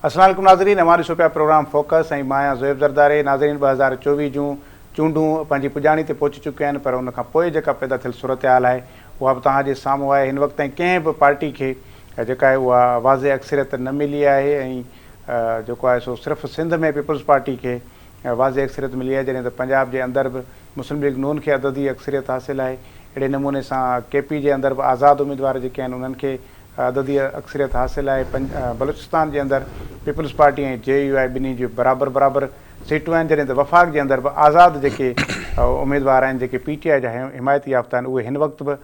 अस्सलाम वालेकुम नाज़रीन, हमारी सुपिया प्रोग्राम फोकस ऐं मां आहियां ज़ुएब ज़रदारी। नाज़रीन 2024 जूं चूंडूं पंहिंजी पुॼाणी ते पहुची चुकियूं आहिनि, पर उन खां पोइ जेका पैदा थियल सूरत हाल आहे उहा बि तव्हांजे साम्हूं आहे। हिन वक़्त ताईं कंहिं बि पार्टी खे जेका आहे उहा वाज़े अक्सरियत न मिली आहे ऐं जेको आहे सो सिर्फ़ु सिंध में पीपल्स पार्टी खे वाज़े अक्सरियत मिली आहे, जॾहिं त पंजाब जे अंदरि बि मुस्लिम लीग नून खे अददी अक्सरियत हासिलु आहे। अहिड़े नमूने सां KP जे अंदरि बि आज़ादु उम्मीदवार जेके आहिनि उन्हनि खे अददी अक्सरियत हासिलु आहे। बलूचिस्तान जे अंदरि पीपल्स पार्टी ऐं JUI ॿिन्ही जी बराबरि सीटूं आहिनि, जॾहिं त वफ़ाक़ जे अंदरि बि आज़ादु जेके उम्मीदवार आहिनि जेके PTI जा हिमायती याफ़्ता आहिनि उहे हिन वक़्तु बि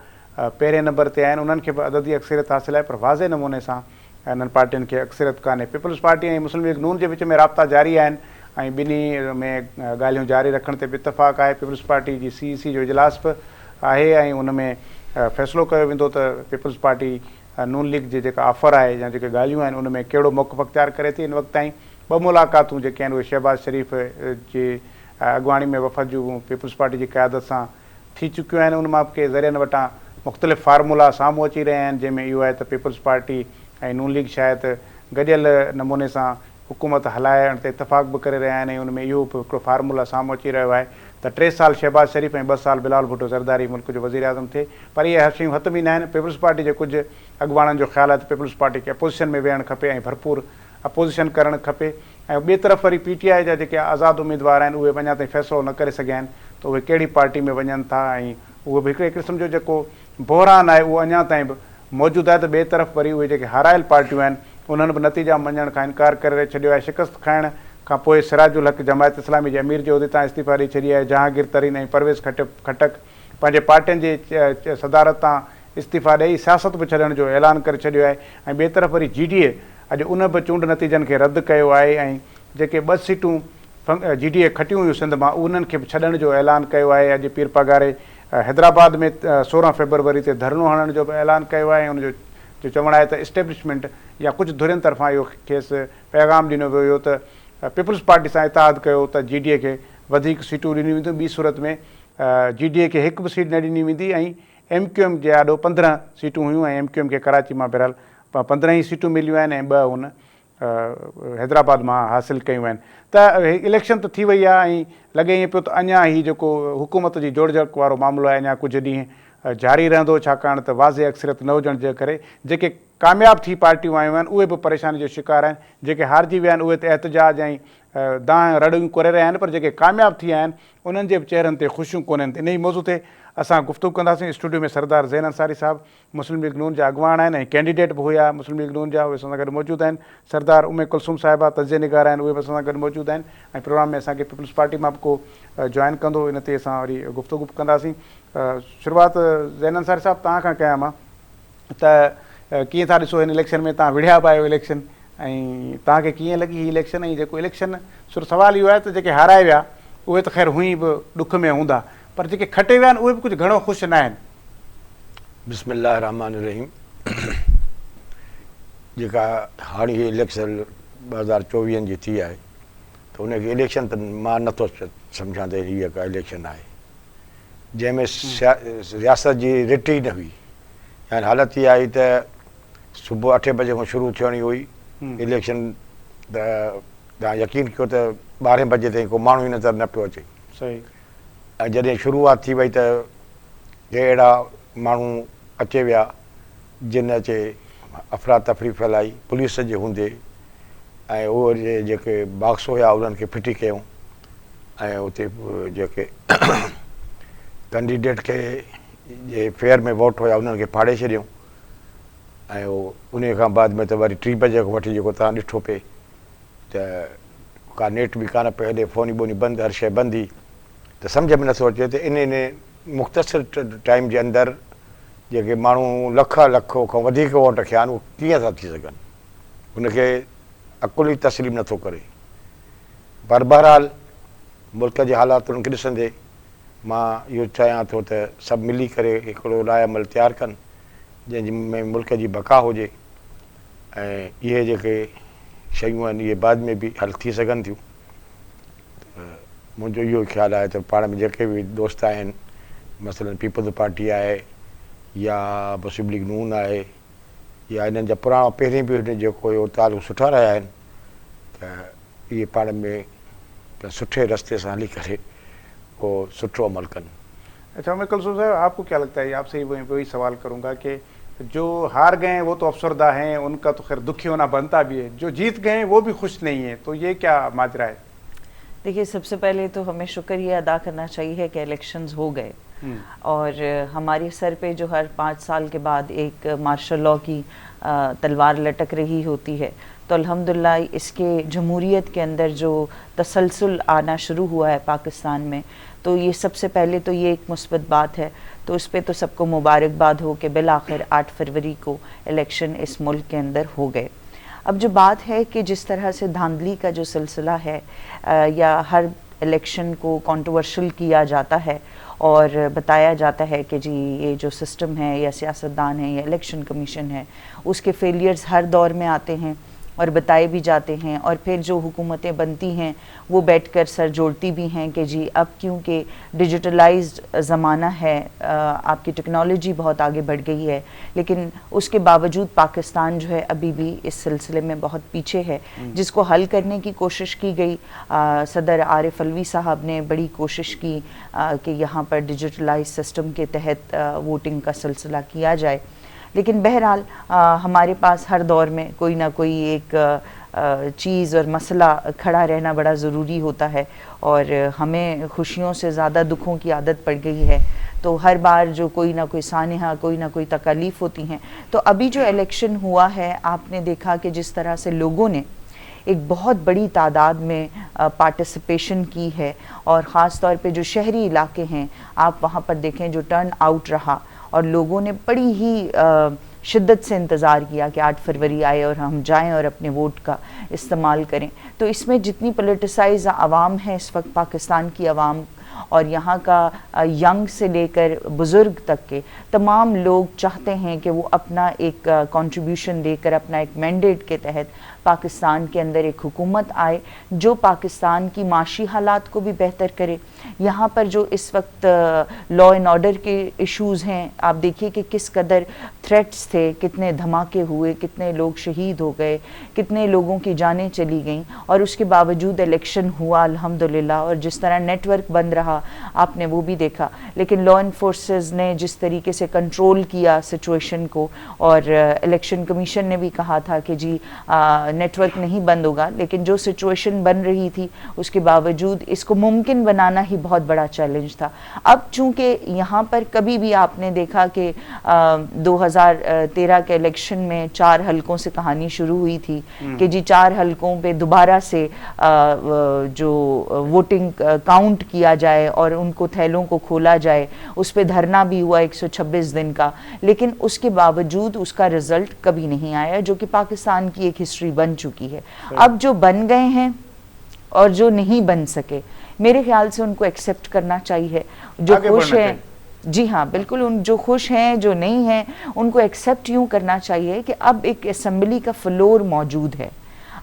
पहिरें नंबर ते आहिनि, उन्हनि खे बि अददी अक्सरियत हासिलु आहे। पर वाज़े नमूने सां इन्हनि पार्टियुनि खे अक्सरियत कान्हे। पीपल्स पार्टी ऐं मुस्लिम लीग नून जे विच में राब्ता जारी आहिनि ऐं ॿिन्ही में ॻाल्हियूं जारी रखण ते बि इतफ़ाक़ आहे। पीपल्स पार्टी जी CEC जो इजलास बि आहे ऐं उन में फ़ैसिलो कयो वेंदो त पीपल्स पार्टी नून लीग जी जेका ऑफर आहे या जेके ॻाल्हियूं आहिनि उन में कहिड़ो मौक़िफ़ अख़्तियार करे थी। हिन वक़्त ताईं 2 मुलाक़ातूं जेके आहिनि उहे शहबाज़ शरीफ़ जी अॻुवाणी में वफ़द जूं पीपल्स पार्टी जी क़यादत सां थी चुकियूं आहिनि। उन मां बि के ज़रियनि वटां मुख़्तलिफ़ फार्मूला साम्हूं अची रहिया आहिनि, जंहिंमें इहो आहे त पीपल्स पार्टी ऐं नून लीग शायदि गॾियल नमूने सां हुकूमत हलाइण ते इतफ़ाक़ बि करे रहिया आहिनि ऐं उन में इहो बि हिकिड़ो फार्मूला साम्हूं अची रहियो आहे त 3 साल शहबाज़ शरीफ़ ऐं 2 साल बिलावल भुट्टो ज़रदारी मुल्क जो वज़ीर आज़म थिए। पर इहे शयूं हथ में न आहिनि। पीपल्स पार्टी जे कुझु अॻुवाणनि जो ख़्यालु आहे त पीपल्स पार्टी खे अपोज़िशन में वेहणु खपे ऐं भरपूर अपोज़िशन करणु खपे। ऐं ॿिए तरफ़ वरी PTI जा जेके आज़ादु उम्मीदवार आहिनि उहे अञा ताईं फ़ैसिलो न करे सघिया आहिनि त उहे कहिड़ी पार्टी में वञनि था ऐं उहो बि हिकिड़े क़िस्म जो जेको बहिरान आहे उहो अञा ताईं बि मौजूदु आहे। त ॿिए तरफ़ वरी उहे जेके हारायल पार्टियूं आहिनि उन्हनि बि नतीजा मञण खां इनकार करे छॾियो आहे। शिकस्त खाइण खां पोइ सिराजुल हक़ जमायत इस्लामी जे अमीर जे उहिदे तां इस्तीफ़ा ॾेई छॾी आहे। जहांगीर तरीन ऐं परवेज़ खटक पंहिंजे पार्टियुनि जे सदारत तां इस्तीफ़ा ॾेई सियासत बि छॾण जो ऐलान करे छॾियो आहे। ऐं ॿिए तरफ़ वरी GDA अॼु उन बि चूंड नतीजनि खे रद्द कयो आहे ऐं जेके 2 सीटूं GDA खटियूं हुयूं सिंध मां उन्हनि खे बि छॾण जो ऐलान कयो आहे। अॼु पीर पगारे हैदराबाद में 16 फ़रवरी ते धरनो हणण जो बि ऐलान कयो आहे ऐं उनजो जो चवणु आहे त इस्टेब्लिशमेंट या कुझु धुरियुनि तरफ़ां इहो खेसि पैगाम ॾिनो वियो हुयो त पीपल्स पार्टी सां इतिहाद कयो त GDA खे वधीक सीटूं ॾिनियूं वेंदियूं। ॿी सूरत में GDA खे हिकु बि सीट न ॾिनी वेंदी ऐं MQM जे आॾो 15 सीटूं हुयूं ऐं MQM खे कराची मां बहरहाल 15 ई सीटूं मिलियूं आहिनि ऐं 2 हुन हैदराबाद मां हासिलु कयूं आहिनि। त इलेक्शन त थी वई आहे ऐं लॻे ईअं पियो त अञा ही जेको हुकूमत जी जोड़जक वारो मामिलो आहे अञा कुझु ॾींहं जारी रहंदो, छाकाणि त वाज़े अक्सरियत न हुजण जे करे जेके कामयाबु थी पार्टियूं आयूं आहिनि उहे बि परेशानी जो शिकार आहिनि। जेके हारिजी विया आहिनि उहे त एहतजाज ऐं दांह रड़ियूं करे रहिया आहिनि, पर जेके कामयाबु थी विया आहिनि उन्हनि जे बि चेहरनि ते ख़ुशियूं कोन्हनि। इन ई मौज़ू ते असां गुफ़्तगू कंदासीं। स्टूडियो में सरदार ज़ैन अंसारी साहब मुस्लिम लीग नून जा अॻुवान आहिनि ऐं कैंडिडेट बि हुया मुस्लिम लीग नून जा, उहे असां सां गॾु मौजूदु आहिनि। सरदार उमे कुलसूम साहिबा तज़िये निगार आहिनि, उहे बि असां सां गॾु मौजूदु आहिनि ऐं प्रोग्राम में असांखे पीपल्स पार्टी मां बि को जॉइन कंदो, इन ते असां वरी गुफ़्तगू बि कंदासीं। शुरूआति ज़ैन अंसारी साहिबु तव्हां खां कयां मां त कीअं था ॾिसो हिन इलेक्शन में? तव्हां विढ़िया बि आहियो इलेक्शन ऐं तव्हांखे कीअं लॻी हीअ इलेक्शन? ऐं जेको इलेक्शन सुवालु इहो आहे त जेके हाराए विया उहे त ख़ैर हुई बि ॾुख में हूंदा, पर जेके खटे विया आहिनि उहे बि कुझु घणो ख़ुशि न आहिनि। बिस्मिल्लाह रहमान रहीम। जेका हाणे हीअ इलेक्शन 2024 जी थी आहे त उनखे इलेक्शन त मां नथो सम्झां त हीअ का इलेक्शन आहे जंहिंमें रियासत जी रिट ई न हुई। यानी हालत इहा आई त सुबुह 8 बजे खां शुरू थियणी हुई इलेक्शन, त तव्हां यकीन कयो त 12 बजे ताईं को माण्हू ई नज़र न पियो अचे। सही। ऐं जॾहिं शुरूआति थी वई त अहिड़ा माण्हू अचे विया जिन अचे अफ़रा तफ़री फैलाई पुलिस जे हूंदे ऐं उहे जेके बाक्स हुया उन्हनि खे फिटी कयूं ऐं उते जेके कैंडिडेट खे जे फेयर में वोट हुया उन्हनि खे फाड़े छॾियऊं ऐं उन खां बाद में त वरी 3 बजे खां वठी जेको तव्हां ॾिठो पिए त का नेट बि कान पियो हले, फ़ोनी ॿोनी बंदि, हर शइ बंदि हुई। त सम्झ में नथो अचे त इन मुख़्तसिर टाइम जे अंदरि जेके माण्हू लख खां वधीक वोट कया आहिनि उहे कीअं था थी सघनि? उनखे अकुल ई तस्लीम नथो करे। पर बहरहाल मुल्क जे हालातुनि खे ॾिसंदे मां इहो चाहियां थो त सभु मिली करे हिकिड़ो राय अमल तयारु कनि जंहिंमें मुल्क जी बका हुजे ऐं इहे जेके शयूं आहिनि इहे बाद में बि हल थी सघनि थियूं। मुंहिंजो इहो ख़्यालु आहे त पाण में जेके बि दोस्त आहिनि, मसलन पीपल्स पार्टी आहे या मुस्लिम लीग नून आहे या इन्हनि जा पुराणा पहिरीं बि जेको हुयो तालुक सुठा रहिया आहिनि, त इहे पाण में सुठे रस्ते सां हली करे पोइ सुठो अमल कनि। अच्छा उमर कुलसुम साहब, आपको क्या लगता है, आपसे वही सवाल करूंगा कि जो हार गए हैं वो तो अफसरदा हैं, उनका तो खैर दुखी होना बनता भी है, जो जीत गए हैं वो भी खुश नहीं है, तो ये क्या माजरा है? देखिए, सबसे पहले तो हमें शुक्रिया अदा करना चाहिए कि इलेक्शंस हो गए और हमारे सर पे जो हर 5 साल के बाद एक मार्शल लॉ की तलवार लटक रही होती है, तो अल्हम्दुलिल्लाह इसके जमहूरियत के अंदर जो तसलसल आना शुरू हुआ है पाकिस्तान में, तो ये सबसे पहले तो ये एक मुस्बत बात है। तो उस पर तो सबको मुबारकबाद हो कि बिल आखिर 8 फरवरी को इलेक्शन इस मुल्क के अंदर हो गए। अब जो बात है कि जिस तरह से धांधली का जो सिलसिला है या हर इलेक्शन को कंट्रोवर्शियल किया जाता है और बताया जाता है कि जी ये जो सिस्टम है या सियासतदान है या इलेक्शन कमीशन है, उसके फेलियर्स हर दौर में आते हैं और बताए भी जाते हैं, और फिर जो हुकूमतें बनती हैं वो बैठकर सर जोड़ती भी हैं कि जी अब क्योंकि डिजिटलाइज्ड ज़माना है, आपकी टेक्नोलॉजी बहुत आगे बढ़ गई है, लेकिन उसके बावजूद पाकिस्तान जो है अभी भी इस सिलसिले में बहुत पीछे है, जिसको हल करने की कोशिश की गई। सदर आरिफ अलवी साहब ने बड़ी कोशिश की कि यहाँ पर डिजिटलाइज सिस्टम के तहत वोटिंग का सिलसिला किया जाए, लेकिन बहरहाल हमारे पास हर दौर में कोई ना कोई एक चीज़ और मसला खड़ा रहना बड़ा ज़रूरी होता है, और हमें खुशियों से ज़्यादा दुखों की आदत पड़ गई है, तो हर बार जो कोई ना कोई सानिहा कोई ना कोई तकालीफ होती हैं। तो अभी जो इलेक्शन हुआ है, आपने देखा कि जिस तरह से लोगों ने एक बहुत बड़ी तादाद में पार्टिसिपेशन की है, और ख़ास तौर पे जो शहरी इलाके हैं आप वहाँ पर देखें जो टर्न आउट रहा, और लोगों ने बड़ी ही शिद्दत से इंतज़ार किया कि 8 फरवरी आए और हम जाएं और अपने वोट का इस्तेमाल करें। तो इसमें जितनी पोलिटिसाइज आवाम है इस वक्त पाकिस्तान की आवाम, और यहाँ का यंग से लेकर बुज़ुर्ग तक के तमाम लोग चाहते हैं कि वो अपना एक कंट्रीब्यूशन देकर अपना एक मैंडेट के तहत पाकिस्तान के अंदर एक हुकूमत आए जो पाकिस्तान की माशी हालात को भी बेहतर करे। यहाँ पर जो इस वक्त लॉ एंड ऑर्डर के इश्यूज़ हैं, आप देखिए कि किस कदर थ्रेट्स थे, कितने धमाके हुए, कितने लोग शहीद हो गए, कितने लोगों की जानें चली गईं, और उसके बावजूद इलेक्शन हुआ अल्हम्दुलिल्लाह। और जिस तरह नेटवर्क बंद रहा आपने वो भी देखा, लेकिन लॉ एनफोर्सेस ने जिस तरीके से कंट्रोल किया सिचुएशन को, और इलेक्शन कमीशन ने भी कहा था कि जी नेटवर्क नहीं बंद होगा, लेकिन जो सिचुएशन बन रही थी उसके बावजूद इसको मुमकिन बनाना ही बहुत बड़ा चैलेंज था। अब चूंकि यहाँ पर कभी भी आपने देखा कि 2013 के इलेक्शन में 4 हलकों से कहानी शुरू हुई थी कि जी 4 हलकों पे दोबारा से जो वोटिंग काउंट किया जाए और उनको थैलों को खोला जाए, उस पे धरना भी हुआ 126 दिन का, लेकिन उसके बावजूद उसका रिजल्ट कभी नहीं आया, जो कि पाकिस्तान की एक हिस्ट्री बन चुकी है। अब जो बन गए हैं और जो नहीं बन सके, मेरे ख्याल से उनको एक्सेप्ट करना चाहिए। जो खुश हैं, जी हाँ बिल्कुल, उन जो खुश हैं जो नहीं हैं उनको एक्सेप्ट यूँ करना चाहिए कि अब एक असेंबली का फ्लोर मौजूद है।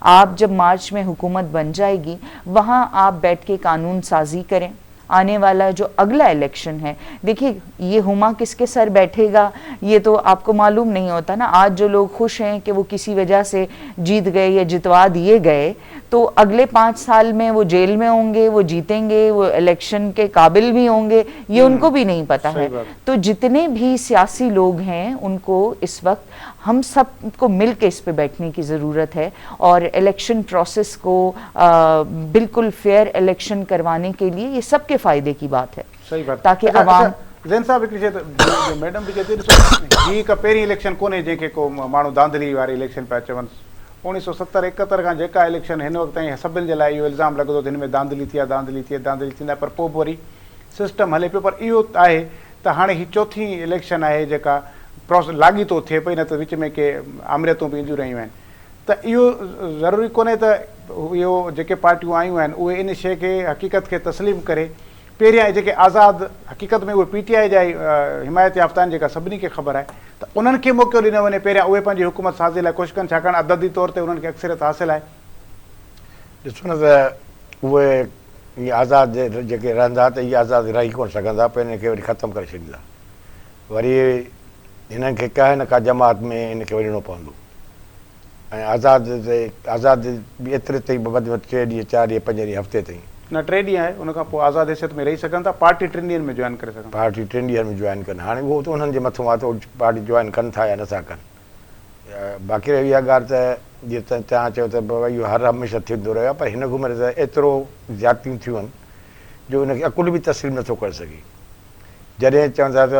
आप जब मार्च में हुकूमत बन जाएगी वहाँ आप बैठ के कानून साजी करें। आने वाला जो अगला इलेक्शन है, देखिए ये हुमा किसके सर बैठेगा ये तो आपको मालूम नहीं होता ना। आज जो लोग खुश हैं कि वो किसी वजह से जीत गए या जितवा दिए गए, तो अगले 5 साल में वो जेल में होंगे, वो जीतेंगे, वो इलेक्शन के काबिल भी होंगे, ये उनको भी नहीं पता है। तो जितने भी सियासी लोग हैं उनको इस वक्त हम सबको मिल के इस पे बैठने की ज़रूरत है, और इलेक्शन प्रोसेस को बिल्कुल फेयर इलेक्शन करवाने के लिए ये सबके फ़ायदे की बात है। सही बात। ताकि आवाम ज़ैन साहब मैडम भी चए जी का पहिरीं इलेक्शन कोन्हे जंहिंखे को माण्हू धांधली वारी इलेक्शन पिया चवनि। 1970-71 खां जेका इलेक्शन हिन वक़्त ताईं सभिनि जे लाइ इहो इल्ज़ाम लॻंदो त हिन में धांधली थी आहे, धांधली थी आहे, धांधली थींदा, पर पोइ वरी सिस्टम हले पियो। पर इहो आहे त हाणे ही चौथी इलेक्शन आहे जेका प्रोसेस लाॻी थो थिए पई, न त विच में के आमरियतूं बि ईंदियूं रहियूं आहिनि। त इहो ज़रूरी कोन्हे त इहो जेके पार्टियूं आयूं आहिनि उहे इन शइ खे हक़ीक़त खे तस्लीम करे पहिरियां जेके आज़ादु हक़ीक़त में उहे PTI जा हिमायत याफ़्ता आहिनि जेका सभिनी खे ख़बर आहे, त उन्हनि खे मौक़ो ॾिनो वञे पहिरियां उहे पंहिंजी हुकूमत साज़ी लाइ कोशिशि कनि, छाकाणि अददी तौर ते उन्हनि खे अक्सरियत हासिलु आहे। ॾिसो न त उहे इहे आज़ादु जेके रहंदा त इहे आज़ादु रही कोन सघंदा, पोइ हिन खे वरी ख़तमु करे छॾींदा, वरी हिननि खे का न का जमात में हिन खे वञिणो पवंदो। आज़ाद बि एतिरे ताईं वधि वधि 3 ॾींहं 4 ॾींहं 5 ॾींहं हफ़्ते ताईं न 3 ॾींहं आहे, उन खां पोइ आज़ादु हैसियत में रही सघनि था, पार्टी 3 ॾींहंनि में जॉइन करे सघनि था। पार्टी 3 ॾींहंनि में जॉइन कनि। हाणे उहो त उन्हनि जे मथां आहे त उहो पार्टी जॉइन कनि था या नथा कनि। बाक़ी रही इहा ॻाल्हि त जीअं तव्हां चयो त भई इहो हर हमेशह थींदो रहियो आहे, पर हिन घुमर त एतिरो ज़्यादतियूं थियूं आहिनि जो उनखे अकुल बि तस्लीम नथो करे सघे। जॾहिं चवंदा त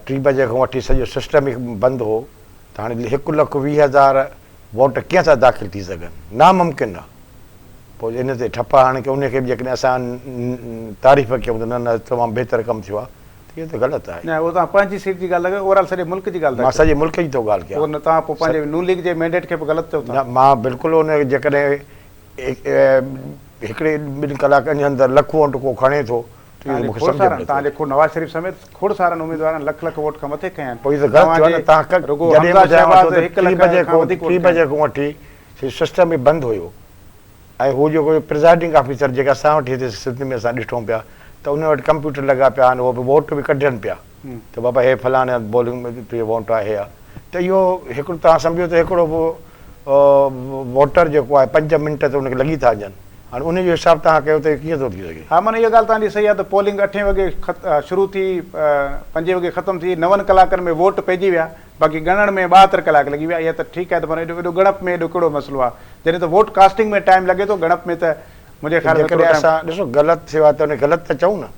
3 बजे खां वठी सॼो सिस्टम ई बंदि हो, त हाणे 1,20,000 वोट कीअं था दाख़िल थी सघनि, नामुमकिन आहे। पोइ इन ते ठपा हाणे की उनखे बि जेकॾहिं असां तारीफ़ कयूं त न न तमामु बहितर कमु थियो आहे, त इहो त ग़लति आहे। न उहो तव्हां पंहिंजी सीट जी ॻाल्हि लॻे, ओवरऑल सॼे मुल्क जी ॻाल्हि मां सॼे मुल्क जी थो ॻाल्हि कयां। उहो न तव्हां पोइ पंहिंजे नून लीग जे मैंडेट खे बि ग़लति चओ था। न मां बिल्कुलु उन जेकॾहिं हिकिड़े 2 कलाकनि जे अंदरि लख वोट को खणे थो त इहो मूंखे सम्झ में नथो अचे। तव्हांजे खोड़ नवाज़ शरीफ़ समेत खोड़ सारनि उम्मीदवारनि लख वोट खां मथे खया आहिनि। पोइ इहो त ग़लति थियो आहे न। तव्हां 3 बजे खां वठी सिस्टम ई बंदि हुयो, ऐं हू जेको प्रिज़ाइडिंग ऑफिसर जेका असां वटि हिते सिंध में असां ॾिठूं पिया त उन वटि कंप्यूटर लॻा पिया आहिनि, उहो बि वोट बि कढनि पिया त बाबा हे फलाणे बॉलिंग में तुंहिंजो वोट आहे या त इहो हिकिड़ो तव्हां सम्झो त हिकिड़ो वोटर जेको आहे 5 मिंट त उनखे लॻी था वञनि। हाणे उन जो हिसाबु तव्हां कयो त कीअं थो थी सघे। हा, माना इहा ॻाल्हि तव्हांजी सही आहे त पोलिंग 8 वॻे शुरू थी 5 वॻे ख़तमु थी, 9 कलाकनि में वोट पइजी विया, बाक़ी ॻणण में 72 कलाक लॻी विया। इहा त ठीकु आहे, त माना एॾो ॻणप में एॾो कहिड़ो मसइलो आहे। जॾहिं त वोट कास्टिंग में टाइम लॻे थो, ॻणप में त मुंहिंजे ख़्याल में असां ॾिसो ग़लति थियो आहे त उन ग़लति त चऊं न,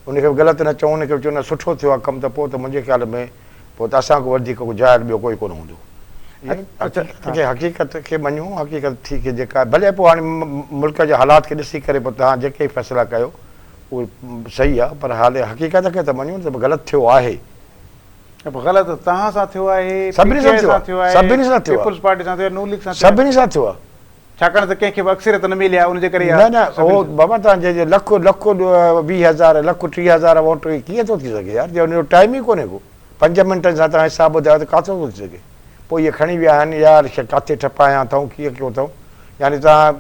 उनखे बि ग़लति न चऊं, उनखे बि चऊं न सुठो थियो आहे कमु, त पोइ त मुंहिंजे ख़्याल में पोइ त असांखां वधीक जाइर ॿियो कोई कोन हूंदो। हक़ीक़त खे मञूं, हक़ीक़त थी के जेका भले पोइ हाणे मुल्क जे हालात खे ॾिसी करे पोइ तव्हां जेके फ़ैसिला कयो उहो सही आहे, पर हाले हक़ीक़त खे त मञूं त ग़लति थियो आहे। ग़लति तव्हां सां थियो आहे, सभिनी सां थियो आहे, सभिनी सां थियो आहे, पीपल्स पार्टी सां थियो आहे, नून लीग सां, सभिनी सां थियो आहे। छाकाणि त कंहिंखे बि अक्सरियत न मिली आहे, उनजे करे न न उहो बाबा तव्हां लख 20,000 लख 30,000 वोट कीअं थो थी सघे यार, जो उनजो टाइम ई कोन्हे को। 5 मिंटनि सां तव्हां हिसाबु ॿुधायो त किथां थो थी सघे। पोइ इहे खणी विया आहिनि यार किथे ठपाया अथऊं, कीअं कयो अथऊं, यानी तव्हां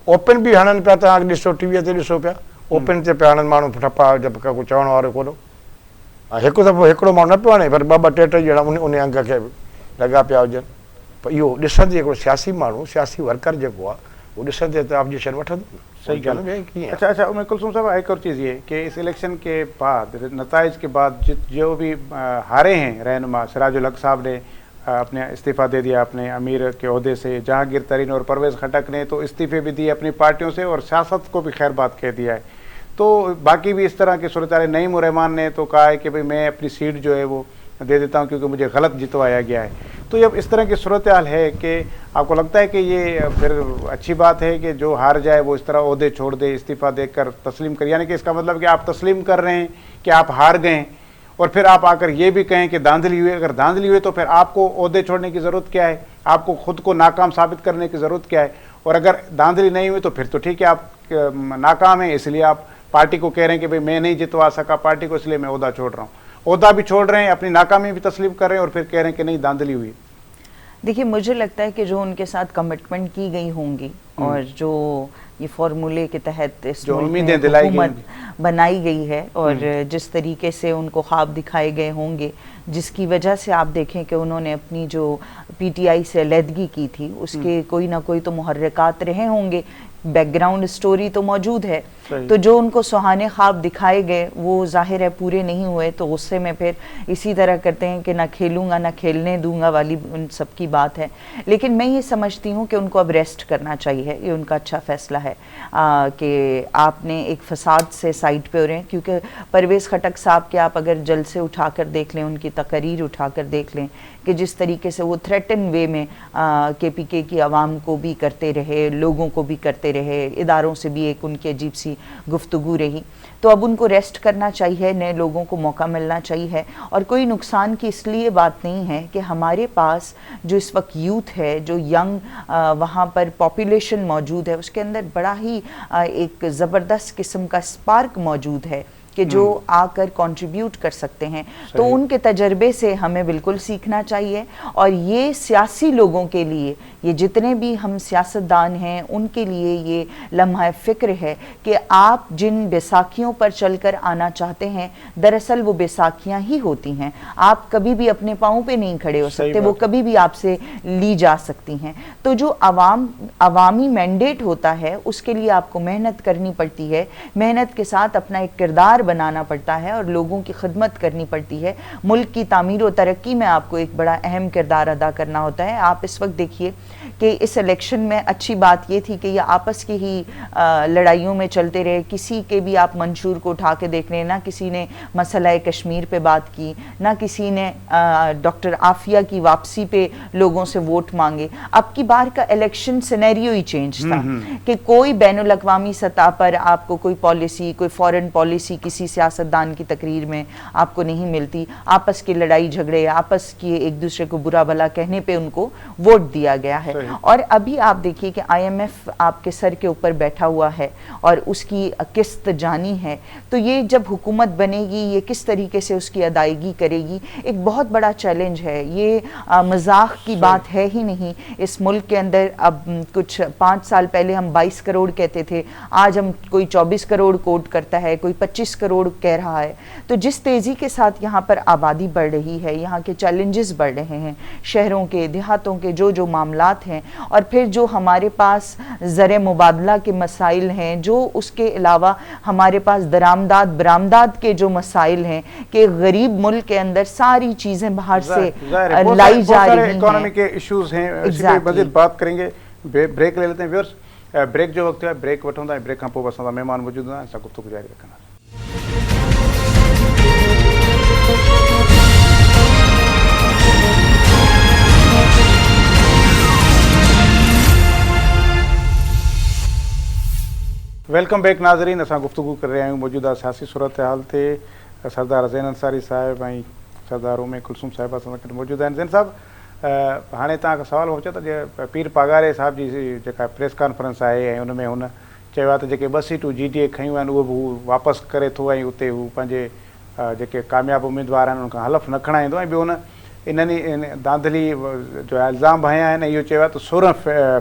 ओपन बि हणनि पिया, तव्हां ॾिसो टीवीअ ते ॾिसो पिया, ओपन ते पिया हणनि माण्हू ठपा, जब को चवण वारो कोन्हो। हिकु दफ़ो हिकिड़ो माण्हू न पियो हणे, पर 2-2 3 ॼणा उन अंग खे लॻा पिया हुजनि। पर इहो ॾिसंदे हिकिड़ो सियासी माण्हू, सियासी वर्कर जेको आहे, वो ॾिसंदे त ऑब्जेक्शन वठंदो। सही ॻाल्हि है। अच्छा उमर कुलसूम साहब, एक और चीज़ ये कि इस इलेक्शन के बाद, नताइज के बाद जो भी हारे हैं रहनुमा, सिराजुल हक साहब ने अपने इस्तीफ़ा दे दिया अपने अमीर के ओहदे से, जहांगीर तरीन और परवेज़ खटक ने तो इस्तीफ़े भी दिए अपनी पार्टियों से और सियासत को भी खैर बात कह दिया है। तो बाकी भी इस तरह की सूरत हाल, नईम रहमान ने तो कहा है कि भाई मैं अपनी सीट जो है वो दे देता हूँ क्योंकि मुझे गलत जितवाया गया है। तो जब इस तरह की सूरत हाल है कि आपको लगता है कि ये फिर अच्छी बात है कि जो हार जाए वो इस तरह ओहदे छोड़ दे, इस्तीफ़ा देकर तस्लीम कर, यानी कि इसका मतलब कि आप तस्लीम कर रहे हैं कि आप हार गए और फिर आप आकर ये भी कहें कि धांधली हुई। अगर धांधली हुई तो फिर आपको ओहदे छोड़ने की ज़रूरत क्या है, आपको खुद को नाकाम साबित करने की ज़रूरत क्या है। और अगर धांधली नहीं हुई तो फिर तो ठीक है, आप नाकाम हैं, इसलिए आप पार्टी को कह रहे हैं कि भाई मैं नहीं जितवा सका पार्टी को, इसलिए मैं ओहदा छोड़ रहा हूँ। ओहदा भी छोड़ रहे हैं, अपनी नाकामी भी तस्लीम कर रहे हैं और फिर कह रहे हैं कि नहीं धांधली हुई। देखिए, मुझे लगता है कि जो उनके साथ कमिटमेंट की गई होंगी और जो ये फॉर्मूले के तहत इस हुकूमत बनाई गई है और जिस तरीके से उनको ख्वाब दिखाए गए होंगे, जिसकी वजह से आप देखें कि उन्होंने अपनी जो पीटीआई से अलहदगी की थी उसके कोई ना कोई तो मुहर्रिकात रहे होंगे, बैकग्राउंड स्टोरी तो मौजूद है। तो जो उनको सुहाने ख्वाब दिखाए गए वो जाहिर है पूरे नहीं हुए, तो गुस्से में फिर इसी तरह करते हैं कि ना खेलूंगा ना खेलने दूंगा वाली उन सब की बात है। लेकिन मैं ये समझती हूँ कि उनको अब रेस्ट करना चाहिए, ये उनका अच्छा फ़ैसला है कि आपने एक फसाद से साइड पे हो रहे हैं। क्योंकि परवेज़ खटक साहब के आप अगर जलसे उठाकर देख लें, उनकी तकरीर उठाकर देख लें कि जिस तरीके से वो थ्रेटन वे में KPK की आवाम को भी करते रहे, लोगों को भी करते रहे, इदारों से भी एक उनकी अजीब सी गुफ्तगू रही। तो अब उनको रेस्ट करना चाहिए, नए लोगों को मौका मिलना चाहिए। और कोई नुकसान की इसलिए बात नहीं है कि हमारे पास जो इस वक्त यूथ है, जो यंग वहाँ पर पॉपुलेशन मौजूद है, उसके अंदर बड़ा ही एक ज़बरदस्त किस्म का स्पार्क मौजूद है कि کہ جو آ کر کنٹریبیوٹ کر سکتے ہیں. تو ان کے تجربے سے ہمیں بالکل سیکھنا چاہیے. اور یہ سیاسی لوگوں کے لیے, یہ جتنے بھی ہم سیاستدان ہیں, ان کے لیے یہ لمحہ فکر ہے کہ آپ جن بیساکھیوں پر چل کر آنا چاہتے ہیں, دراصل وہ بیساکھیاں ہی ہوتی ہیں. آپ کبھی بھی اپنے پاؤں پہ نہیں کھڑے ہو سکتے, وہ کبھی بھی آپ سے لی جا سکتی ہیں. تو جو عوامی مینڈیٹ ہوتا ہے, اس کے لیے آپ کو محنت کرنی پڑتی ہے, محنت کے ساتھ اپنا ایک کردار بنانا پڑتا ہے اور لوگوں کی خدمت کرنی پڑتی ہے. ملک کی تعمیر و ترقی میں آپ کو ایک بڑا اہم کردار ادا کرنا ہوتا ہے. آپ اس وقت دیکھیے کہ اس الیکشن میں اچھی بات یہ تھی کہ یہ آپس کی ہی لڑائیوں میں چلتے رہے. کسی کے بھی آپ منشور کو اٹھا کے دیکھ لیں, نہ کسی نے مسئلہ کشمیر پہ بات کی, نہ کسی نے ڈاکٹر عافیہ کی واپسی پہ لوگوں سے ووٹ مانگے. اب کی بار کا الیکشن سینیریو ہی چینج تھا کہ کوئی بین الاقوامی سطح پر آپ کو کوئی پالیسی, کوئی فورن پالیسی کسی سیاستدان کی تقریر میں آپ کو نہیں ملتی. آپس کی لڑائی جھگڑے, آپس کی ایک دوسرے کو برا بھلا کہنے پہ ان کو ووٹ دیا گیا ہے. اور ابھی آپ دیکھیے کہ آئی ایم ایف آپ کے سر کے اوپر بیٹھا ہوا ہے اور اس کی قسط جانی ہے. تو یہ جب حکومت بنے گی, یہ کس طریقے سے اس کی ادائیگی کرے گی, ایک بہت بڑا چیلنج ہے. یہ مذاق کی بات ہے ہی نہیں. اس ملک کے اندر اب کچھ 5 سال پہلے ہم 22 کروڑ کہتے تھے, آج ہم کوئی 24 کروڑ کوٹ کرتا ہے, کوئی 25 کروڑ کہہ رہا ہے. تو جس تیزی کے ساتھ یہاں پر آبادی بڑھ رہی ہے, یہاں کے چیلنجز بڑھ رہے ہیں, شہروں کے, دیہاتوں کے جو معاملات ہیں, اور پھر جو ہمارے پاس زر مبادلہ کے مسائل ہیں, جو اس کے علاوہ ہمارے پاس درآمدات برآمدات کے جو مسائل ہیں کہ غریب ملک کے اندر ساری چیزیں باہر سے لائی جا رہی ہیں, اکانومی کے ایشوز ہیں. اسی پہ مزید بات کریں گے. بریک لے لیتے ہیں ویورز. بریک جو وقت ہے بریک وٹھوندا, بریک کھان پوء اساں مہمان موجود ہیں, اساں گفتگو جاری رکھنا. ویلکم بیک ناظرین. اساں گفتگو کر رہے ہیں موجودہ سیاسی صورتحال تے. سردار زین انصاری صاحب ऐं سردار اوم کلثوم صاحب असां सां मौजूद आहिनि. ज़ैन साहब, हाणे तव्हांखां सवालु पहुचे त जे पीर पागारे साहिब जी जेका प्रेस कॉन्फ्रेंस आहे ऐं उन में हुन चयो आहे त जेके 2 सीटूं GDA खयूं आहिनि उहे बि हू वापसि करे थो ऐं उते हू पंहिंजे जेके कामयाबु उमेदवार आहिनि उनखां हलफ़ न खणाईंदो. ऐं ॿियो हुन इन्हनि धांधली जो इल्ज़ाम हया आहिनि. इहो चयो आहे त 16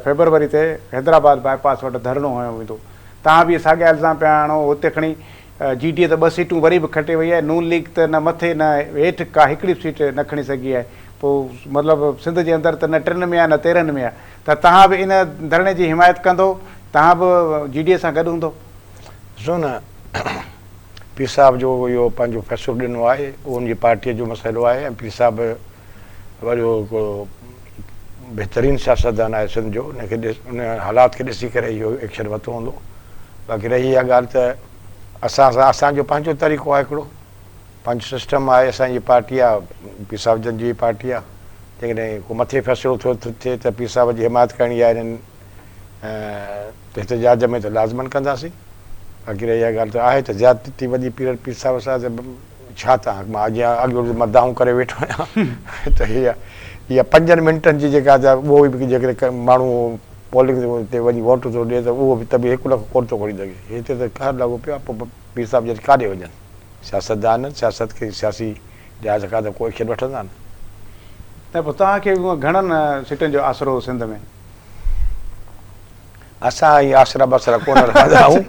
फेबरवरी ते हैदराबाद बाईपास वटि धरणो हयो वेंदो. तव्हां बि साॻिया इल्ज़ाम पिया आणो. हुते खणी GDA त 2 सीटूं वरी बि खटे वई आहे. नून लीग त न मथे न हेठि का हिकिड़ी बि सीट न खणी सघी आहे. पोइ मतिलबु सिंध जे अंदरि त न 3 में आहे न 13 में आहे. त तव्हां बि इन धरणे जी हिमायत कंदो? तव्हां बि GDA सां गॾु हूंदो? ॾिसो न, पीर साहिब जो इहो पंहिंजो फ़ैसिलो ॾिनो आहे, उहो उनजी पार्टीअ जो मसइलो आहे. ऐं पीर साहिब वरी हिकिड़ो बहितरीनु सियासतदान आहे सिंध जो. उनखे उन हालात खे ॾिसी करे इहो एक्शन वरितो हूंदो. बाक़ी रही इहा ॻाल्हि त असांजो पंहिंजो तरीक़ो आहे, हिकिड़ो पंहिंजो सिस्टम आहे. असांजी पार्टी आहे, पीर साहिब जन जी पार्टी आहे. जेकॾहिं को मथे फ़ैसिलो थिए त पीर साहिब जी हिमायत करणी आहे इन्हनि एहतजाज में, त लाज़मन कंदासीं. बाक़ी रही इहा ॻाल्हि त आहे त ज़्यादती वॾी पीर साहिब सां छा तव्हां, मां अॻु मदाऊं करे वेठो आहियां त इहा 5 मिंटनि जी जेका उहो बि जेकॾहिं माण्हू पोलिंग ते वञी वोट थो ॾिए त उहो बि त बि 1 लख कोन थो खणी सघे. हिते त ख़ैरु लॻो पियो आहे. पोइ पीर साहिब जन काॾे वञनि? सियासतदान सियासत खे सियासी लिहाज़ खां त कोई एक्शन वठंदा न. त पोइ तव्हांखे घणनि सीटनि जो आसिरो हो सिंध में? असां ई आसरा बसरा कोन रहंदा आहियूं.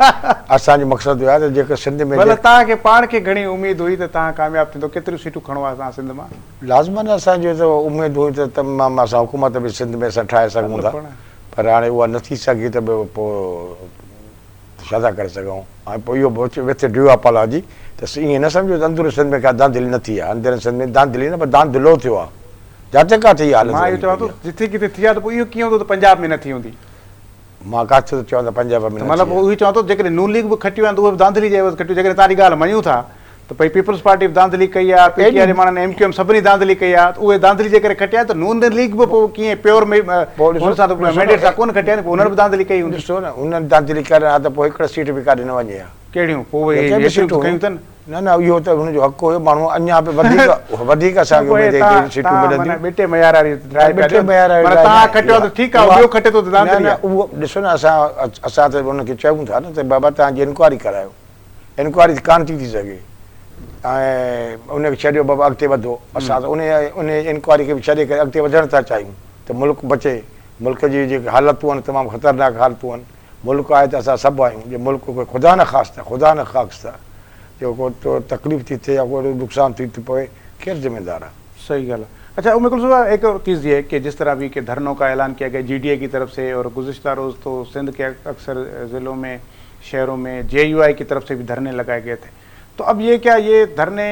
असांजो मक़सदु इहो आहे त जेके सिंध में तव्हांखे पाण खे घणी उमेदु हुई त तव्हां कामयाबु थींदो? केतिरियूं सीटूं खणो आहे तव्हां सिंध मां? लाज़मन असांजो त उमेदु हुई त तमामु असां हुकूमत बि सिंध में असां ठाहे सघूं था. पर हाणे उहा न थी सघी त पोइ छा था करे सघूं. हाणे पोइ इहो विथ ड्यू अपॉलॉजी त ईअं न सम्झो त अंदरि सिंध में का धांधली न थी आहे. अंदरि सिंध में धांधली न, पर धांधलो थियो आहे. जिते किथे इहा हालत. मां इहो चवां थो जिथे किथे थी आहे त पोइ इहो कीअं हूंदो त पंजाब में न थी हूंदी? मां किथे त चवां त पंजाब में मतिलबु उहो चवां थो जेकॾहिं नून लीग बि खटियूं आहिनि त उहे बि धांधली जे खटियूं. जेकॾहिं तव्हांजी ॻाल्हि मञूं था त भई पीपल्स पार्टी बि धांधली कई आहे, PTI जे माण्हुनि MQM सभिनी धांधली कई आहे. उहे धांधली जे करे खटिया त नून लीग बि पोइ कीअं प्योर मैंडेट सां कोन खटिया आहिनि? पोइ हुननि बि धांधली कई हूंदी. ॾिसो न, उन्हनि धांधली करे हा त पोइ 1 सीट बि काॾे न वञे हा. कहिड़ियूं? पोइ सीटूं खयूं अथनि. न इहो त हुनजो हक़ हुयो. माण्हू अञा बि वधीक असांखे सीटूं मिलंदियूं. बेटे मयार वारी तव्हां खटियो त ठीकु आहे, ॿियो खटे थो त उहो ॾिसो न, असां त हुनखे चयूं था न त बाबा तव्हांजी इंक्वायरी करायो. इंक्वायरी कान थी सघे ऐं उनखे छॾियो बाबा अॻिते वधो असां त उन इंक्वायरी खे बि छॾे करे अॻिते वधणु था चाहियूं त मुल्क बचे मुल्क जी जेके हालतूं आहिनि तमामु ख़तरनाक हालतूं आहिनि मुल्क आहे त असां सभु आहियूं जे मुल्क कोई ख़ुदा न ख़ासिता जो को तकलीफ़ थी थिए या कोई नुक़सान थी पवे केरु ज़िम्मेदार आहे सही गल। अच्छा उम्मे कुलसूम साहब, एक और चीज़ ये कि जिस तरह भी कि धरनों का ऐलान किया गया GDA की तरफ से, और गुज़िश्ता रोज़ तो सिंध के अक्सर ज़िलों में शहरों में JUI की तरफ से भी धरने लगाए गए थे, तो अब ये क्या ये धरने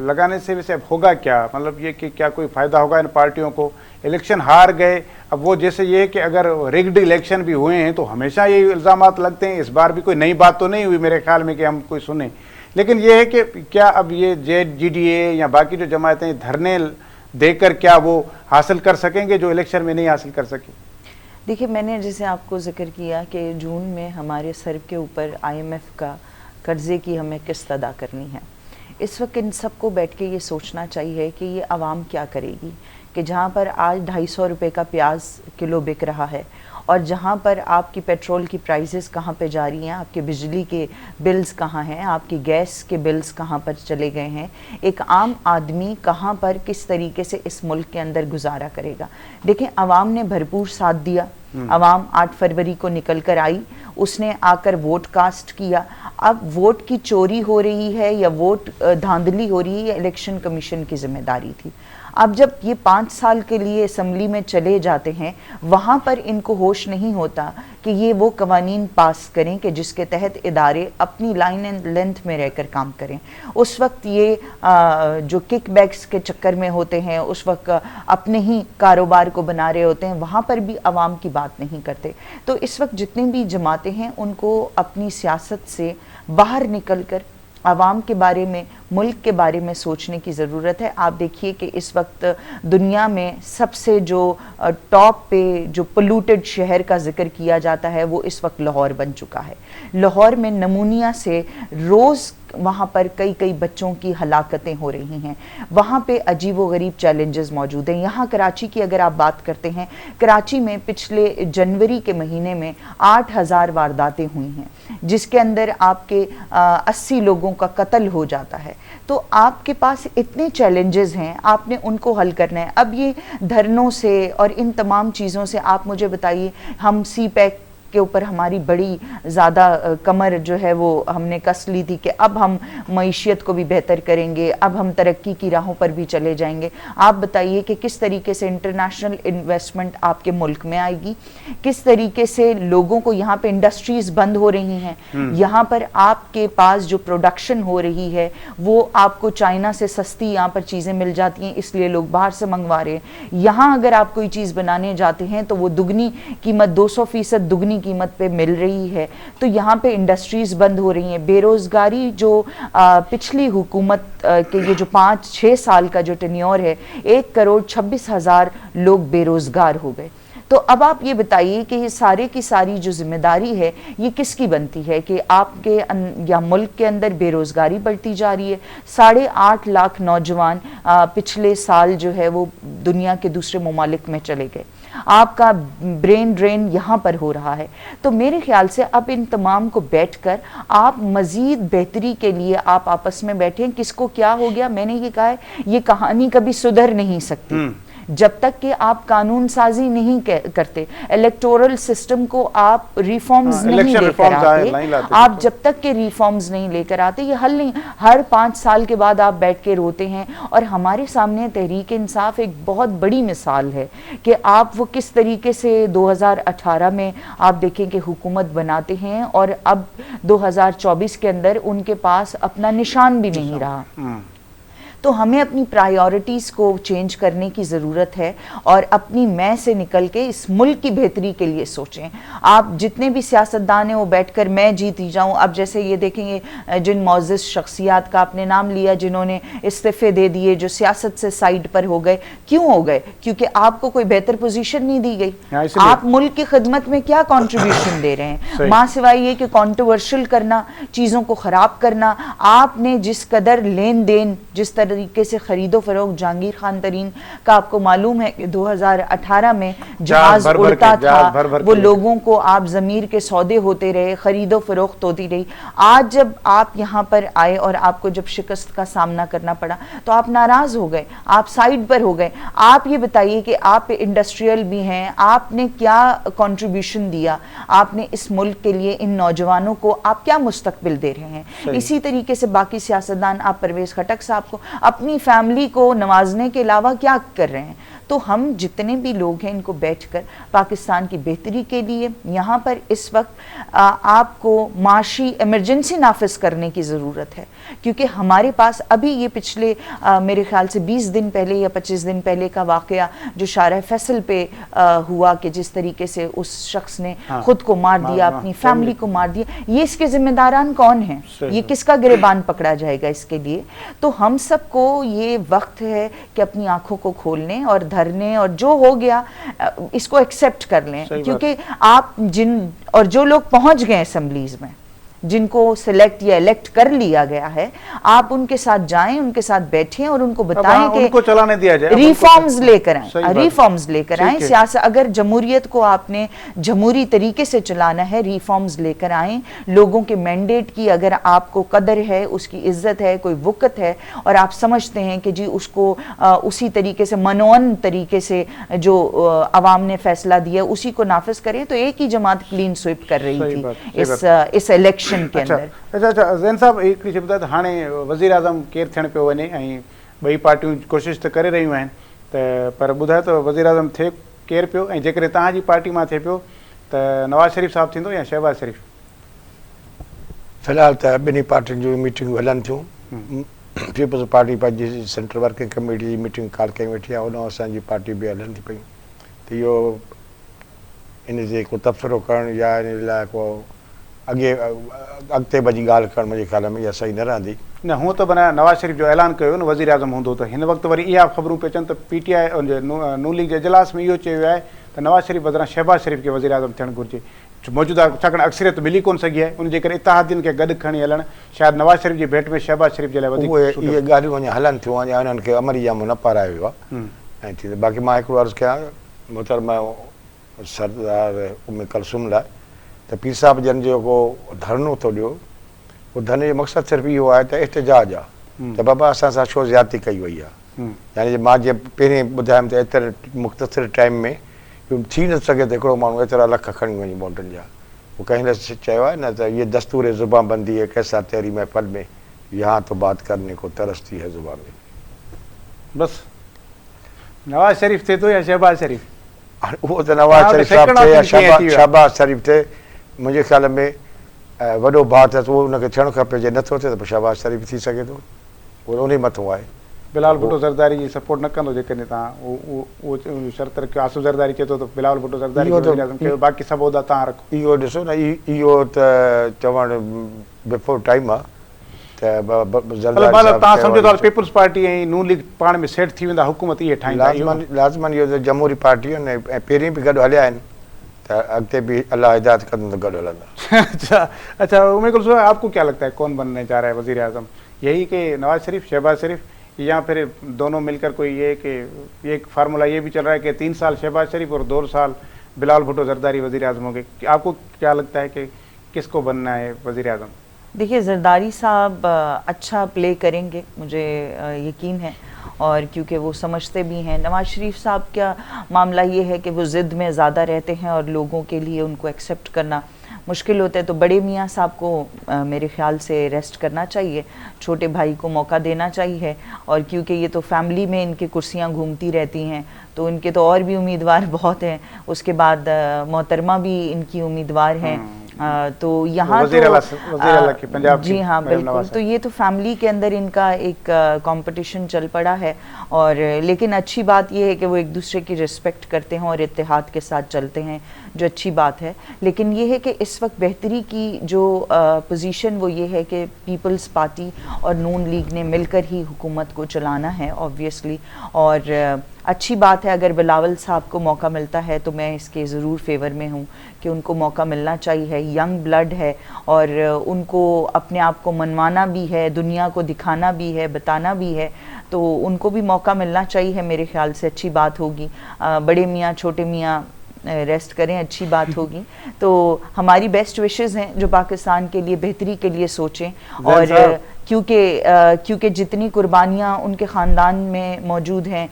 लगाने से वैसे अब होगा क्या, मतलब ये कि क्या कोई फ़ायदा होगा इन पार्टियों को? इलेक्शन हार गए, अब वो जैसे ये कि अगर रिग्ड इलेक्शन भी हुए हैं तो हमेशा ये इल्ज़ामात लगते हैं, इस बार भी कोई नई बात तो नहीं हुई मेरे ख्याल में कि हम कोई सुने, लेकिन ये है कि क्या अब ये GDA या बाकी जो जमातें धरने देकर क्या वो हासिल कर सकेंगे जो इलेक्शन में नहीं हासिल कर सकी? देखिए, मैंने जैसे आपको जिक्र किया कि जून में हमारे सर के ऊपर IMF का कर्जे की हमें किस्त अदा करनी है। इस वक्त इन सबको बैठ के ये सोचना चाहिए कि ये आवाम क्या करेगी, कि जहाँ पर आज 250 रुपये का प्याज किलो बिक रहा है और जहाँ पर आपकी पेट्रोल की प्राइसेस कहाँ पे जा रही हैं, आपके बिजली के बिल्स कहाँ हैं, आपकी गैस के बिल्स कहाँ पर चले गए हैं, एक आम आदमी कहाँ पर किस तरीके से इस मुल्क के अंदर गुजारा करेगा। देखें, आवाम ने भरपूर साथ दिया, आवाम 8 फरवरी को निकल कर आई, उसने आकर वोट कास्ट किया। अब वोट की चोरी हो रही है या वोट धांधली हो रही है, इलेक्शन कमीशन की जिम्मेदारी थी। अब जब ये 5 साल के लिए असम्बली में चले जाते हैं, वहाँ पर इनको होश नहीं होता कि ये वो कवानीन पास करें कि जिसके तहत इदारे अपनी लाइन एंड लेंथ में रहकर काम करें। उस वक्त ये जो किकबैक्स के चक्कर में होते हैं, उस वक्त अपने ही कारोबार को बना रहे होते हैं, वहाँ पर भी आवाम की बात नहीं करते। तो इस वक्त जितनी भी जमातें हैं उनको अपनी सियासत से बाहर निकल कर आवाम के बारे में, मुल्क के बारे में सोचने की ज़रूरत है। आप देखिए कि इस वक्त दुनिया में सबसे जो टॉप पे जो पोल्यूटेड शहर का जिक्र किया जाता है वो इस वक्त लाहौर बन चुका है। लाहौर में नमूनिया से रोज़ वहाँ पर कई बच्चों की हलाकतें हो रही हैं, वहाँ पे अजीब व गरीब चैलेंजेस मौजूद हैं। यहाँ कराची की अगर आप बात करते हैं, कराची में पिछले जनवरी के महीने में 8000 वारदातें हुई हैं, जिसके अंदर आपके 80 लोगों का कत्ल हो जाता है। तो आपके पास इतने चैलेंजेस हैं, आपने उनको हल करना है। अब ये धरनों से और इन तमाम चीज़ों से आप मुझे बताइए, हम CPEC के ऊपर हमारी बड़ी ज़्यादा कमर जो है वो हमने कस ली थी कि अब हम मईशियत को भी बेहतर करेंगे, अब हम तरक्की की राहों पर भी चले जाएंगे। आप बताइए कि किस तरीके से इंटरनेशनल इन्वेस्टमेंट आपके मुल्क में आएगी, किस तरीके से लोगों को, यहाँ पे इंडस्ट्रीज़ बंद हो रही हैं, यहाँ पर आपके पास जो प्रोडक्शन हो रही है वो आपको चाइना से सस्ती यहाँ पर चीज़ें मिल जाती हैं, इसलिए लोग बाहर से मंगवा रहे हैं। यहाँ अगर आप कोई चीज़ बनाने जाते हैं तो वो दुगनी कीमत, 200% दुगनी कीमत पे मिल रही है। तो यहाँ पे इंडस्ट्रीज बंद हो रही हैं। बेरोजगारी जो पिछली हुकूमत के ये जो 5-6 साल का जो टेन्योर है, 1,26,000 लोग बेरोजगार हो गए। तो अब आप ये बताइए कि ये सारे की सारी जो जिम्मेदारी है ये किसकी बनती है कि आपके या मुल्क के अंदर बेरोजगारी बढ़ती जा रही है। 8.5 लाख नौजवान पिछले साल जो है वो दुनिया के दूसरे ममालिक में चले गए। आपका ब्रेन ड्रेन यहाँ पर हो रहा है। तो मेरे ख्याल से अब इन तमाम को बैठकर आप मज़ीद बेहतरी के लिए आप आपस में बैठें। किसको क्या हो गया, मैंने ये कहा है, ये कहानी कभी सुधर नहीं सकती जब तक कि आप कानून साजी नहीं करते, इलेक्टोरल सिस्टम को आप रिफॉर्म्स नहीं लेकर आते, आप जब तक के रिफॉर्म्स नहीं लेकर आते ये हल नहीं। हर 5 साल के बाद आप बैठ के रोते हैं। और हमारे सामने तहरीक इंसाफ एक बहुत बड़ी मिसाल है कि आप वो किस तरीके से 2018 में आप देखें कि हुकूमत बनाते हैं और अब 2024 के अंदर उनके पास अपना निशान भी नहीं रहा। तो हमें अपनी प्रायोरिटीज़ को चेंज करने की ज़रूरत है और अपनी मैं से निकल के इस मुल्क की बेहतरी के लिए सोचें। आप जितने भी सियासतदान हैं वो बैठकर मैं जीती जाऊं। अब जैसे ये देखेंगे जिन मौज़िज़ शख्सियात का आपने नाम लिया जिन्होंने इस्तीफ़े दे दिए, जो सियासत से साइड पर हो गए, क्यों हो गए? क्योंकि आपको कोई बेहतर पोजीशन नहीं दी गई। आप मुल्क की खिदमत में क्या कॉन्ट्रीब्यूशन दे रहे हैं माँ सिवाय ये कि कॉन्ट्रोवर्शियल करना, चीज़ों को ख़राब करना। आपने जिस कदर लेन देन, जिस तरह طریقے سے خرید و فروخت جہانگیر خان ترین کا آپ کو معلوم ہے کہ 2018 میں جہاز اڑتا تھا، وہ لوگوں کو آپ ضمیر کے سودے ہوتے رہے، خرید و فروخت ہوتی رہی. آج جب آپ یہاں پر آئے اور آپ کو جب شکست کا سامنا کرنا پڑا تو آپ ناراض ہو گئے، آپ سائیڈ پر ہو گئے. آپ یہ بتائیے کہ آپ انڈسٹریل بھی ہیں، آپ نے کیا کنٹریبیوشن دیا، آپ نے اس ملک کے لیے ان نوجوانوں کو آپ کیا مستقبل دے رہے ہیں؟ اسی طریقے سے باقی سیاستدان، آپ پرویز خٹک صاحب کو اپنی فیملی کو نوازنے کے علاوہ کیا کر رہے ہیں؟ تو ہم جتنے بھی لوگ ہیں ان کو بیٹھ کر پاکستان کی بہتری کے لیے یہاں پر اس وقت آپ کو معاشی ایمرجنسی نافذ کرنے کی ضرورت ہے، کیونکہ ہمارے پاس ابھی یہ پچھلے میرے خیال سے 20 دن پہلے یا 25 دن پہلے کا واقعہ جو شارع فیصل پہ ہوا کہ جس طریقے سے اس شخص نے خود کو مار دیا، اپنی فیملی کو مار دیا، یہ اس کے ذمہ داران کون ہیں؟ یہ کس کا گریبان پکڑا جائے گا اس کے لیے؟ تو ہم سب کو یہ وقت ہے کہ اپنی آنکھوں کو کھولنے اور دھرنے، اور جو ہو گیا اس کو ایکسیپٹ کر لیں، کیونکہ آپ اور جو لوگ پہنچ گئے اسمبلیز میں، جن کو سلیکٹ یا الیکٹ کر لیا گیا ہے، آپ ان کے ساتھ جائیں، ان کے ساتھ بیٹھیں اور ان کو بتائیں کہ ان کو چلانے دیا جائے، ریفارمز لے کر آئیں، ریفارمز لے کر آئیں. سیاست اگر جمہوریت کو آپ نے جمہوری طریقے سے چلانا ہے، ریفارمز لے کر آئیں. لوگوں کے مینڈیٹ کی اگر آپ کو قدر ہے، اس کی عزت ہے، کوئی وقت ہے، اور آپ سمجھتے ہیں کہ جی اس کو اسی طریقے سے منون طریقے سے جو عوام نے فیصلہ دیا اسی کو نافذ کریں، تو ایک ہی جماعت کلین سویپ کر رہی تھی اس الیکشن کے اندر. اچھا زین صاحب، ایک چیز ॿुधायो त हाणे वज़ीर आज़म केरु थियण पियो वञे ऐं ॿई पार्टियूं कोशिशि त करे रहियूं आहिनि, त पर ॿुधायो त वज़ीर आज़म थिए केरु पियो, ऐं जेकॾहिं तव्हांजी पार्टी मां थिए पियो त नवाज़ शरीफ़ साहिबु थींदो या शहबाज़ शरीफ़? फ़िलहाल त ॿिन्ही पार्टियुनि जूं मीटिंगूं हलनि थियूं. पीपल्स पार्टी पंहिंजी सेंट्रल वर्किंग कमेटी जी मीटिंग कॉल कई वेठी आहे, उन असांजी पार्टी बि हलनि थी पयूं. त इहो इन जे को तबसरो करणु या इन लाइ को अॻिते वञी ॻाल्हि करणु मुंहिंजे ख़्याल में इहा सही न रहंदी. न हूअं त माना नवाज़ शरीफ़ जो ऐलान कयो न वज़ीर आज़म हूंदो, त हिन वक़्तु वरी इहा ख़बरूं पियूं अचनि त PTI नून लीग जे इजलास में इहो चयो वियो आहे त नवाज़ शरीफ़ बदिरां शहबाज़ शरीफ़ खे वज़ीर आज़म थियणु घुरिजे. मौजूदा छाकाणि अक्सरियत मिली कोन सघी आहे, उनजे करे इतिहादियुनि खे गॾु खणी हलणु शायदि नवाज़ शरीफ़ जी भेट में शहबाज़ शरीफ़ जे लाइ वधीक इहे ॻाल्हियूं अञा हलनि थियूं, अञा उन्हनि खे अमल जामो न पारायो वियो आहे. ऐं थी बाक़ी मां हिकिड़ो अर्ज़ु कयां मोहतरमा सरदार उम्मे कुलसूम लाइ त पीर साहिब जन जेको धरनो थो ॾियो, उहो धरने जो मक़सदु सिर्फ़ु इहो आहे त एहतिजाज आहे त बाबा असां सां छो ज़्यादती कई वई आहे. यानी मां जीअं पहिरीं ॿुधायमि त एतिरे मुख़्तसिर टाइम में थी न सघे त हिकिड़ो माण्हू एतिरा लख खणी वञे वोटनि जा. वो कंहिं ने चयो आहे न त ये दस्तूर ज़ुबानबंदी है, कैसा तेरी महफ़िल में यहाँ तो बात करने को तरसती है ज़ुबान में. बस नवाज़ शरीफ़ थिए थो या शहबाज़ शरीफ़? उहो त नवाज़ शरीफ़ साहिबु थिए या शहबाज़ शरीफ़ थिए, मुंहिंजे ख़्याल में वॾो भाउ अथसि उहो उनखे थियणु खपे. जे नथो थिए त पोइ शहबाज़ शरीफ़ थी सघे थो, उहो उन मथां आहे. बिलावल भुट्टो ज़रदारी जी सपोर्ट न कंदो जेकॾहिं तव्हां उहो शर्त रखियो? आसिफ़ ज़रदारी चए थो त बिलावल भुट्टो ज़रदारी कयो, बाक़ी सभु उहिदा तव्हां रखो. इहो ॾिसो न, इहो त चवणु बिफोर टाइम आहे त तव्हां सम्झो था पीपल्स पार्टी ऐं नून लीग पाण में सेट थी वेंदा, हुकूमत इहे ठाहींदा? लाज़मन इहो त जमहूरी पार्टियूं आहिनि ऐं पहिरीं बि गॾु हलिया आहिनि, त अॻिते बि अलाह हिदायत कंदो त गॾु हलंदा. अच्छा उम्मे कुलसूम, आपको क्या लगता है कौन बनने जा रहा है वज़ीर आज़म? यही कि नवाज़ शरीफ, शहबाज़ शरीफ, या फिर दोनों मिलकर कोई ये कि एक फार्मूला ये भी चल रहा है कि 3 साल शहबाज़ शरीफ और 2 साल बिलावल भुट्टो ज़रदारी वज़ीर आज़म हो गए? आपको क्या लगता है कि किसको बनना है वज़ीर आज़म? देखिए ज़रदारी साहब अच्छा प्ले करेंगे, मुझे यकीन है, और क्योंकि वो समझते भी हैं. नवाज़ शरीफ साहब का मामला ये है कि वो ज़िद में ज़्यादा रहते हैं और लोगों के लिए उनको एक्सेप्ट करना मुश्किल होता है. तो बड़े मियाँ साहब को मेरे ख़्याल से रेस्ट करना चाहिए, छोटे भाई को मौका देना चाहिए. और क्योंकि ये तो फैमिली में इनकी कुर्सियाँ घूमती रहती हैं, तो इनके तो और भी उम्मीदवार बहुत हैं. उसके बाद मोहतरमा भी इनकी उम्मीदवार हैं. तो यहाँ तो जी हाँ बिल्कुल, तो ये तो फैमिली के अंदर इनका एक कंपटीशन चल पड़ा है. और लेकिन अच्छी बात ये है कि वो एक दूसरे की रिस्पेक्ट करते हैं और इत्तेहाद के साथ चलते हैं, जो अच्छी बात है. लेकिन ये है कि इस वक्त बेहतरी की जो पोजीशन वो ये है कि पीपल्स पार्टी और नून लीग ने मिलकर ही हुकूमत को चलाना है ऑब्वियसली. और अच्छी बात है अगर बिलावल साहब को मौका मिलता है तो मैं इसके ज़रूर फेवर में हूँ कि उनको मौका मिलना चाहिए। यंग ब्लड है और उनको अपने आप को मनवाना भी है, दुनिया को दिखाना भी है, बताना भी है, तो उनको भी मौका मिलना चाहिए। मेरे ख्याल से अच्छी बात होगी। बड़े मियाँ छोटे मियाँ रेस्ट करें, अच्छी बात होगी। तो हमारी बेस्ट विशेस हैं जो पाकिस्तान के लिए बेहतरी के लिए सोचें, और क्योंकि जितनी कुर्बानियाँ उनके ख़ानदान में मौजूद हैं,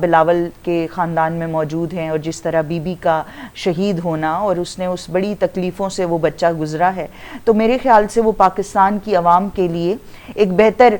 बिलावल के ख़ानदान में मौजूद हैं, और जिस तरह बीबी का शहीद होना और उसने उस बड़ी तकलीफ़ों से वो बच्चा गुज़रा है, तो मेरे ख़्याल से वो पाकिस्तान की आवाम के लिए एक बेहतर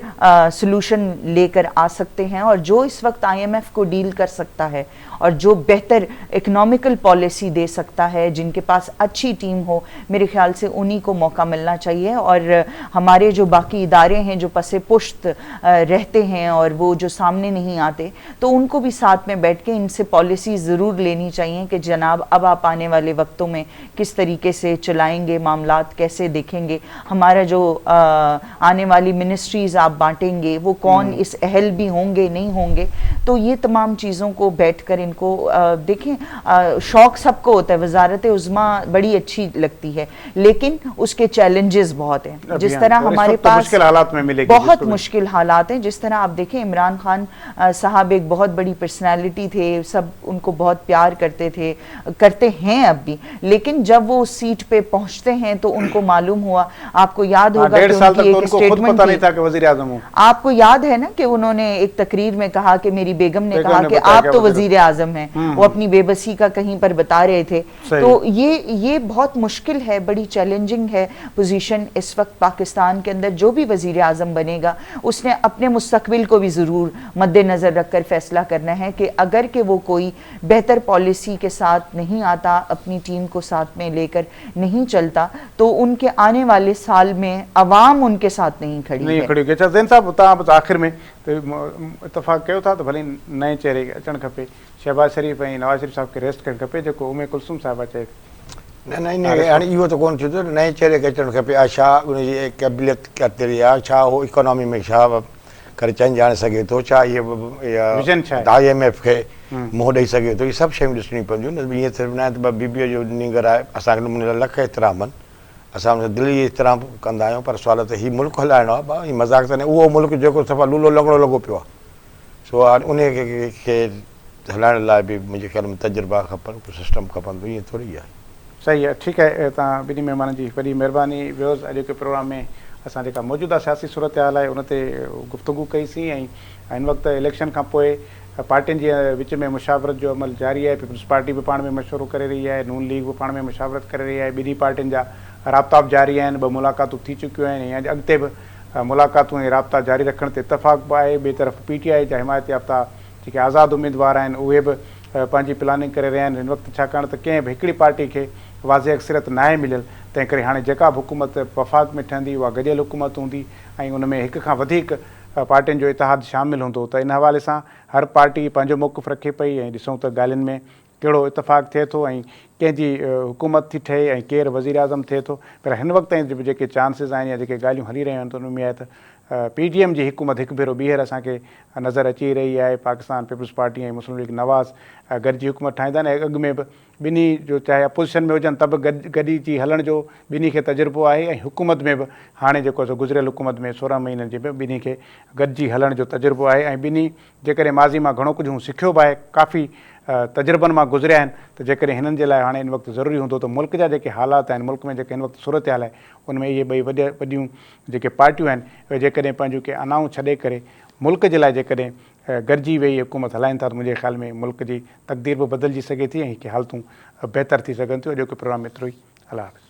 सलूशन लेकर आ सकते हैं। और जो इस वक्त IMF को डील कर सकता है और जो बेहतर इकनॉमिकल पॉलिसी दे सकता है, जिनके पास अच्छी टीम हो, मेरे ख्याल से उन्हीं को मौका मिलना चाहिए। और हमारे जो बाकी इदारे हैं जो पसे पुश्त रहते हैं और वो जो सामने नहीं आते, तो उनको भी साथ में बैठ के इनसे पॉलिसी ज़रूर लेनी चाहिए कि जनाब अब आप आने वाले वक्तों में किस तरीके से चलाएंगे, मामलात कैसे देखेंगे, हमारा जो आने वाली मिनिस्ट्रीज़ आप बांटेंगे वो कौन इस अहल भी होंगे नहीं होंगे। तो ये तमाम चीज़ों को बैठ कर इनको देखें। शौक़ सबको होता है, वजारत उज़्मा बड़ी अच्छी लगती है, लेकिन उसके चैलेंजेस बहुत हैं। जिस तरह हमारे पास मुश्किल हालात में मिलेगी, बहुत मुश्किल हालात हैं। जिस तरह आप देखें इमरान खान साहब एक बहुत बड़ी पर्सनालिटी थे, सब उनको बहुत प्यार करते थे, करते हैं अब भी, लेकिन जब वो उस सीट पे पहुंचते हैं तो उनको मालूम हुआ, आपको याद होगा कि उनकी एक स्टेटमेंट थी, आपको याद है ना कि उन्होंने एक तकरीर में कहा कि मेरी बेगम ने कहा कि आप तो वजीर आजम हैं, वो अपनी बेबसी का कहीं पर बता रहे थे। तो ये बहुत मुश्किल है, बड़ी चैलेंजिंग है पोजीशन इस वक्त पाकिस्तान के अंदर। जो भी वजीर आजम बनेगा उसने अपने मुस्तकबिल को भी ज़रूर मद्देनज़र रखकर फैसला करना है कि अगर कि वो कोई बेहतर पॉलिसी के साथ नहीं आता, अपनी टीम को साथ में लेकर नहीं चलता, तो उनके आने वाले साल में अवाम उनके साथ नहीं खड़ी है। अच्छा ज़ैन साहब, तव्हां आख़िर में इतफ़ाक़ कयो था त भले नए चेहरे खे अचणु खपे, शहबाज शरीफ़ ऐं नवाज़ शरीफ़ साहब खे रेस्ट करणु खपे, जेको उमे कुलसूम साहिबा चए। न इन हाणे इहो त कोन थियो त नए चेहरे खे अचणु खपे, छा उनजी क़बिलियत कतरी आहे, छा उहो इकोनॉमी में छा करे चेंज आणे सघे थो, छा इहे IMF खे मुंहुं ॾेई सघे थो, इहे सभु शयूं ॾिसणियूं पवंदियूं न। ईअं सिर्फ़ु न त बीबीअ जो नींगर आहे, असांखे उन लख एतिराम आहिनि, असां हुन दिली एतिराम कंदा आहियूं, पर सुवाल त हीउ मुल्क हलाइणो आहे भाउ, हीउ मज़ाक त न, उहो मुल्क जेको सफ़ा लूलो लंगड़ो लॻो पियो आहे। सो उन खे हलाइण लाइ बि मुंहिंजे ख़्याल में तजुर्बा खपनि, कुझु सिस्टम खपंदो, ईअं थोरी आहे। सही है, ठीक है। तव्हां ॿिन्ही महिमाननि जी वॾी महिरबानी। व्यूअर्स, अॼु के प्रोग्राम में असां जेका मौजूदा सियासी सूरत हाल आहे उन ते गुफ़्तगू कईसीं, ऐं हिन वक़्तु इलेक्शन खां पोइ पार्टियुनि जे विच में मुशावरत जो अमल जारी आहे। पीपल्स पार्टी बि पाण में मशवरो करे रही आहे, नून लीग बि पाण में मुशावरत करे रही आहे, ॿिन्ही पार्टियुनि जा राब्ता बि जारी आहिनि, 2 मुलाक़ातूं थी चुकियूं आहिनि, ऐं अॻिते बि मुलाक़ातूं ऐं राब्ता जारी रखण ते इतफ़ाक़ बि आहे। ॿिए तरफ़ PTI जा हिमायत याफ़्ता जेके आज़ादु उम्मीदवार आहिनि उहे बि पंहिंजी प्लानिंग करे रहिया आहिनि हिन वक़्तु, छाकाणि त कंहिं बि हिकिड़ी पार्टी खे वाज़े अक्सरियत नाहे मिलियल, तंहिं करे हाणे जेका बि हुकूमत वफ़ाक़ में ठहंदी उहा गॾियल हुकूमत हूंदी, ऐं उन में हिक खां वधीक पार्टियुनि जो इतिहाद शामिलु हूंदो। त इन हवाले सां हर पार्टी पंहिंजो मौक़िफ़ रखे पई, ऐं ॾिसूं त ॻाल्हियुनि में कहिड़ो इतफ़ाक़ थिए थो ऐं कंहिंजी हुकूमत थी ठहे ऐं केरु वज़ीर आज़म थिए थो। पर हिन वक़्तु जेके चांसिस आहिनि या जेके ॻाल्हियूं हली रहियूं आहिनि त उन में आहे त PTM जी हुकूमत हिकु भेरो ॿीहर असांखे नज़र अची रही आहे। पाकिस्तान पीपल्स पार्टी ऐं मुस्लिम लीग नवाज़ गॾिजी हुकूमत ठाहींदा आहिनि, ऐं अॻु में बि ॿिन्ही जो चाहे अपोज़िशन में हुजनि त बि गॾिजी हलण जो ॿिन्ही खे तजुर्बो आहे, ऐं हुकूमत में बि हाणे जेको आहे गुज़िरियल हुकूमत में 16 महीननि जे बि ॿिन्ही खे गॾिजी हलण जो तजुर्बो आहे। ऐं ॿिन्ही जेकॾहिं माज़ी मां घणो कुझु सिखियो बि आहे, काफ़ी तजुर्बनि मां गुज़रिया आहिनि, त जेकॾहिं हिननि जे लाइ हाणे हिन वक़्तु ज़रूरी हूंदो त मुल्क जा जेके हालात आहिनि, मुल्क में जेके हिन वक़्तु सूरत हाल आहे, उन में इहे ॿई वॾियूं जेके पार्टियूं आहिनि उहे जेकॾहिं पंहिंजूं के अनाऊं छॾे करे मुल्क जे लाइ जेकॾहिं गॾिजी वेही हुकूमत हलाइनि था, त मुंहिंजे ख़्याल में मुल्क जी तक़दीर बि बदिलजी सघे थी ऐं हिकु हालतूं बहितर थी सघनि थियूं। अॼोके प्रोग्राम में एतिरो ई। अल्लाह हाफ़िज़।